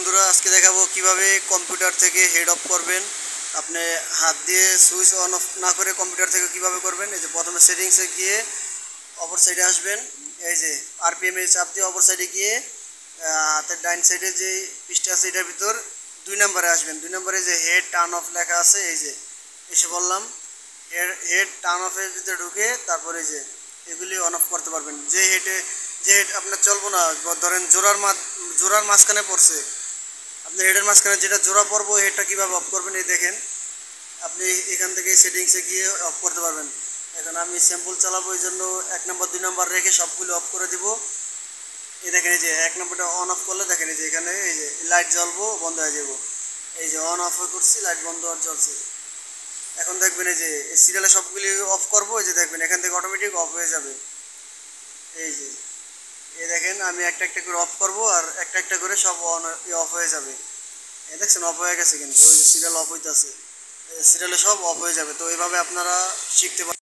বন্ধুরা, আজকে দেখাবো কিভাবে কম্পিউটার থেকে হেড অফ করবেন। আপনি হাত দিয়ে সুইচ অন অফ না করে কম্পিউটার থেকে কিভাবে করবেন। এই যে প্রথমে সেটিংসে গিয়ে অপর সাইডে আসবেন। এই যে আরপিএম এ চাপ দিয়ে অপর সাইডে গিয়ে হাতের ডাইন সাইডে যে পৃষ্ঠা আছে এটার ভিতর 2 নম্বরে আসবেন। 2 নম্বরে যে হেড টার্ন অফ লেখা আছে, এই যে এসে বললাম হেড টার্ন অফের ভিতরে ঢুকে তারপরে যে এগুলি অন অফ করতে পারবেন। যে হেড আপনার চলবো না, ধরেন জোড়ার মাঝখানে পড়ছে, আপনি হেডের মাঝখানে যেটা জোড়া পড়বো হেডটা কীভাবে অফ করবেন এই দেখেন। আপনি এখান থেকে সেটিংসে গিয়ে অফ করতে পারবেন। এখন আমি স্যাম্পল চালাবো, এই জন্য 1 নম্বর 2 নম্বর রেখে সবগুলো অফ করে দিব। এই দেখেন, এই যে 1 নম্বরটা অন অফ করলে দেখেন এই যে এখানে এই যে লাইট জ্বলবো, বন্ধ হয়ে যাব। এই যে অন অফ করছি, লাইট বন্ধ আর জ্বলছে। এখন দেখবেন এই যে সিরিয়ালে সবগুলি অফ করবো, এই যে দেখবেন এখান থেকে অটোমেটিক অফ হয়ে যাবে। এই যে এই দেখেন আমি একটা একটা করে অফ করব আর একটা একটা করে সব অন অফ হয়ে যাবে। এই দেখছেন অফ হয়ে গেছে, কিন্তু ওই সিরিয়াল অফ হইতেছে, সিরিয়ালে সব অফ হয়ে যাবে। তো এইভাবে আপনারা শিখতে পারেন।